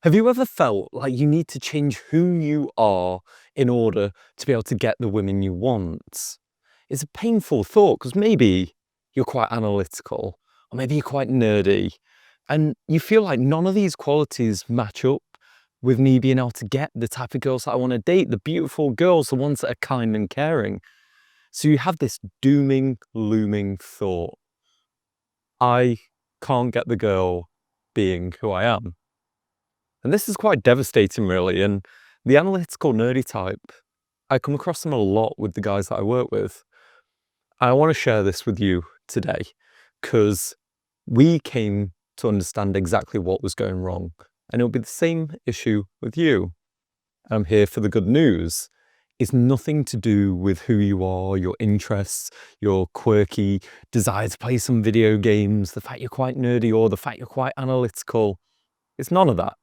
Have you ever felt like you need to change who you are in order to be able to get the women you want? It's a painful thought because maybe you're quite analytical or maybe you're quite nerdy and you feel like none of these qualities match up with me being able to get the type of girls that I want to date, the beautiful girls, the ones that are kind and caring. So you have this dooming, looming thought. I can't get the girl being who I am. And this is quite devastating, really. And the analytical nerdy type, I come across them a lot with the guys that I work with. I want to share this with you today because we came to understand exactly what was going wrong. And it'll be the same issue with you. I'm here for the good news. It's nothing to do with who you are, your interests, your quirky desire to play some video games, the fact you're quite nerdy or the fact you're quite analytical. It's none of that.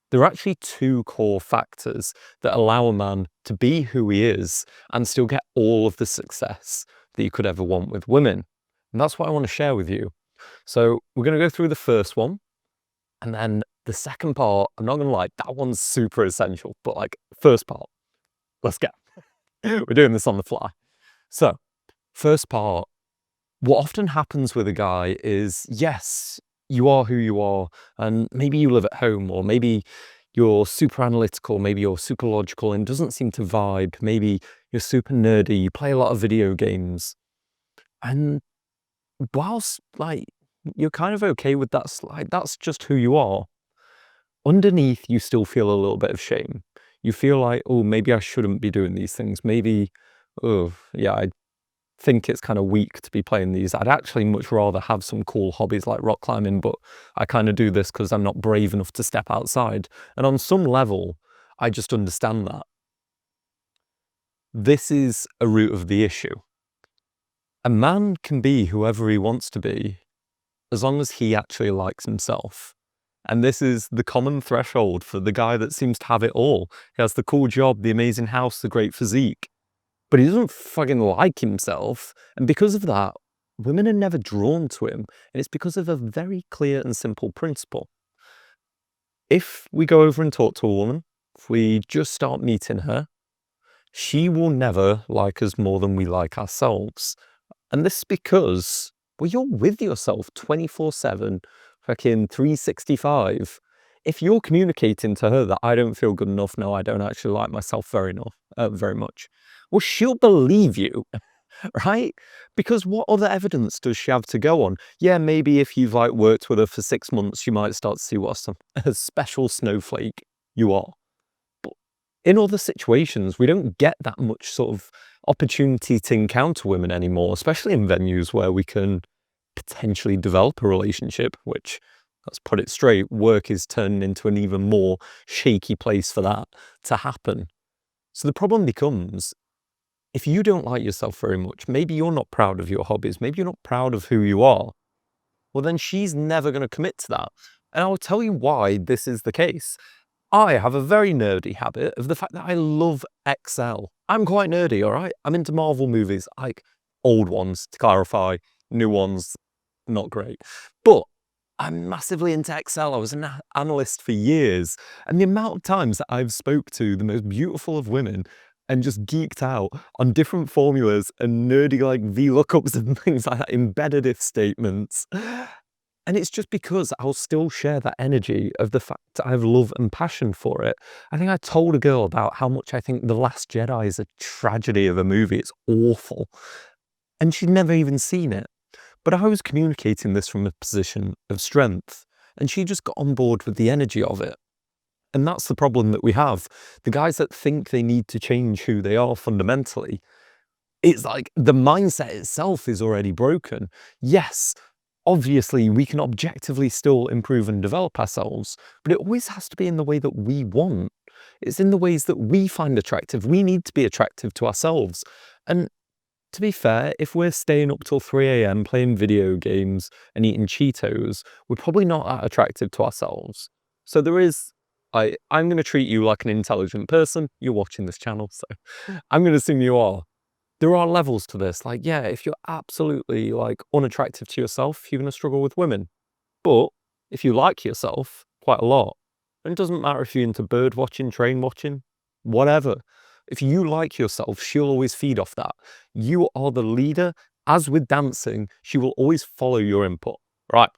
There are actually two core factors that allow a man to be who he is and still get all of the success that you could ever want with women. And that's what I want to share with you. So we're going to go through the first one. And then the second part, I'm not going to lie, that one's super essential. But like, first part, let's go. We're doing this on the fly. So, first part, what often happens with a guy is, yes, you are who you are, and maybe you live at home, or maybe you're super analytical, maybe you're super logical and doesn't seem to vibe, maybe you're super nerdy, you play a lot of video games, and whilst like you're kind of okay with that, like that's just who you are, underneath you still feel a little bit of shame. You feel like, oh, maybe I shouldn't be doing these things. Maybe, oh, yeah, I think it's kind of weak to be playing these. I'd actually much rather have some cool hobbies like rock climbing, but I kind of do this because I'm not brave enough to step outside. And on some level, I just understand that. This is a root of the issue. A man can be whoever he wants to be, as long as he actually likes himself. And this is the common threshold for the guy that seems to have it all. He has the cool job, the amazing house, the great physique. But he doesn't fucking like himself. And because of that, women are never drawn to him. And it's because of a very clear and simple principle. If we go over and talk to a woman, if we just start meeting her, she will never like us more than we like ourselves. And this is because, well, you're with yourself 24/7, fucking 365. If you're communicating to her that I don't feel good enough, no, I don't actually like myself very much, well, she'll believe you, right? Because what other evidence does she have to go on? Yeah, maybe if you've like worked with her for 6 months, you might start to see what a special snowflake you are. But in other situations, we don't get that much sort of opportunity to encounter women anymore, especially in venues where we can potentially develop a relationship, which, let's put it straight, work is turning into an even more shaky place for that to happen. So the problem becomes, if you don't like yourself very much, maybe you're not proud of your hobbies, maybe you're not proud of who you are, well then she's never going to commit to that. And I'll tell you why this is the case. I have a very nerdy habit of the fact that I love Excel. I'm quite nerdy, all right? I'm into Marvel movies, like old ones, to clarify, new ones, not great. But I'm massively into Excel. I was an analyst for years. And the amount of times that I've spoke to the most beautiful of women and just geeked out on different formulas and nerdy like VLOOKUPs and things like that, embedded if statements. And it's just because I'll still share that energy of the fact that I have love and passion for it. I think I told a girl about how much I think The Last Jedi is a tragedy of a movie. It's awful. And she'd never even seen it. But I was communicating this from a position of strength, and she just got on board with the energy of it. And that's the problem that we have. The guys that think they need to change who they are fundamentally, it's like the mindset itself is already broken. Yes, obviously we can objectively still improve and develop ourselves, but it always has to be in the way that we want. It's in the ways that we find attractive. We need to be attractive to ourselves. And to be fair, if we're staying up till 3 a.m. playing video games and eating Cheetos, we're probably not that attractive to ourselves. So there is, I'm going to treat you like an intelligent person. You're watching this channel, so I'm going to assume you are. There are levels to this. Like, yeah, if you're absolutely like unattractive to yourself, you're going to struggle with women. But if you like yourself quite a lot, And it doesn't matter if you're into bird watching, train watching, whatever. If you like yourself, she'll always feed off that. You are the leader. As with dancing, she will always follow your input, right?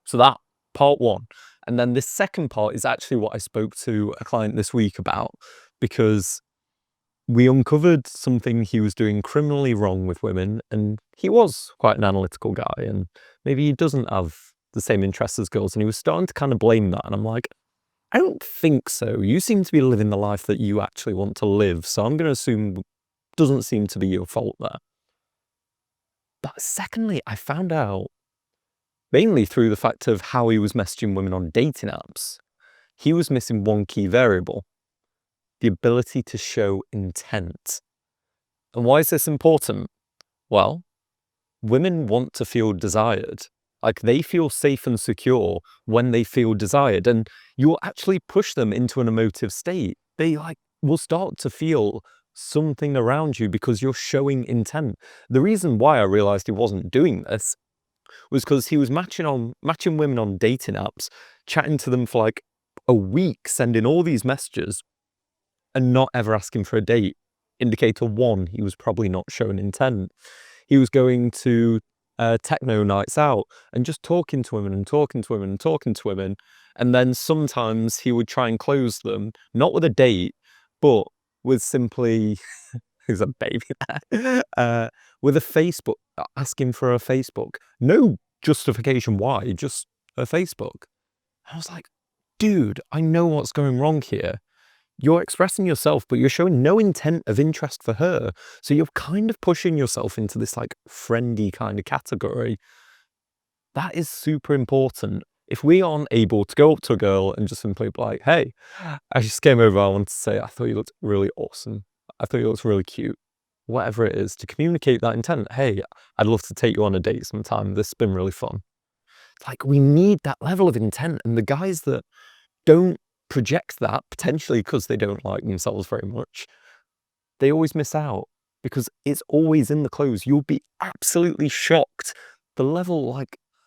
So that part one. And then this second part is actually what I spoke to a client this week about, because we uncovered something he was doing criminally wrong with women, and he was quite an analytical guy, and maybe he doesn't have the same interests as girls, and he was starting to kind of blame that. And I'm like, I don't think so. You seem to be living the life that you actually want to live, so I'm going to assume it doesn't seem to be your fault there. But secondly, I found out, mainly through the fact of how he was messaging women on dating apps, he was missing one key variable: the ability to show intent. And why is this important? Well, women want to feel desired. Like, they feel safe and secure when they feel desired, and you'll actually push them into an emotive state. They will start to feel something around you because you're showing intent. The reason why I realized he wasn't doing this was because he was matching women on dating apps, chatting to them for like a week, sending all these messages and not ever asking for a date. Indicator one, he was probably not showing intent. He was going to techno nights out and just talking to women and talking to women and talking to women. And then sometimes he would try and close them, not with a date, but with simply, there's a baby there, with a Facebook, asking for a Facebook. No justification why, just a Facebook. I was like, dude, I know what's going wrong here. You're expressing yourself, but you're showing no intent of interest for her. So you're kind of pushing yourself into this like friendy kind of category. That is super important. If we aren't able to go up to a girl and just simply be like, hey, I just came over, I want to say, I thought you looked really awesome. I thought you looked really cute. Whatever it is, to communicate that intent. Hey, I'd love to take you on a date sometime. This has been really fun. Like, we need that level of intent. And the guys that don't project that, potentially because they don't like themselves very much, they always miss out because it's always in the clothes. You'll be absolutely shocked the level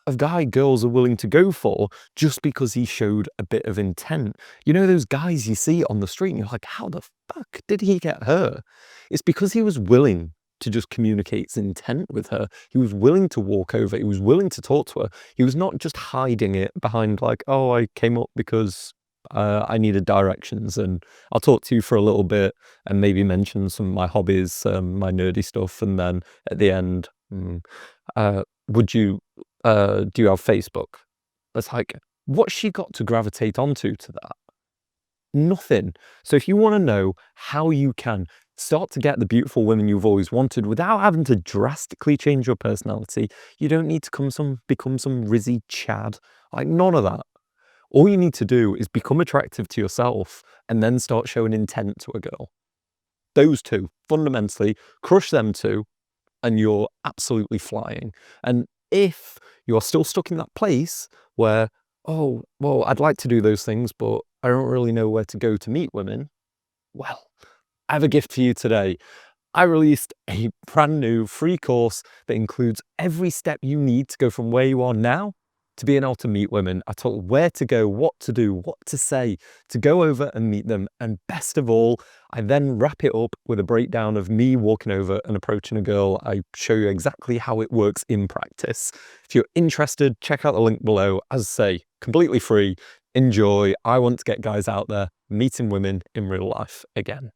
of guy girls are willing to go for just because he showed a bit of intent. You know, those guys you see on the street and you're like, how the fuck did he get her? It's because he was willing to just communicate his intent with her. He was willing to walk over. He was willing to talk to her. He was not just hiding it behind like, oh, I came up because I needed directions and I'll talk to you for a little bit and maybe mention some of my hobbies, my nerdy stuff. And then at the end, would you, do you have Facebook? It's like, what's she got to gravitate onto to that? Nothing. So if you want to know how you can start to get the beautiful women you've always wanted without having to drastically change your personality, you don't need to become some rizzy Chad. Like, none of that. All you need to do is become attractive to yourself and then start showing intent to a girl. Those two, fundamentally, crush them two, and you're absolutely flying. And if you're still stuck in that place where, oh, well, I'd like to do those things, but I don't really know where to go to meet women, well, I have a gift for you today. I released a brand new free course that includes every step you need to go from where you are now to being able to meet women. I taught where to go, what to do, what to say, to go over and meet them. And best of all, I then wrap it up with a breakdown of me walking over and approaching a girl. I show you exactly how it works in practice. If you're interested, check out the link below. As I say, completely free. Enjoy. I want to get guys out there meeting women in real life again.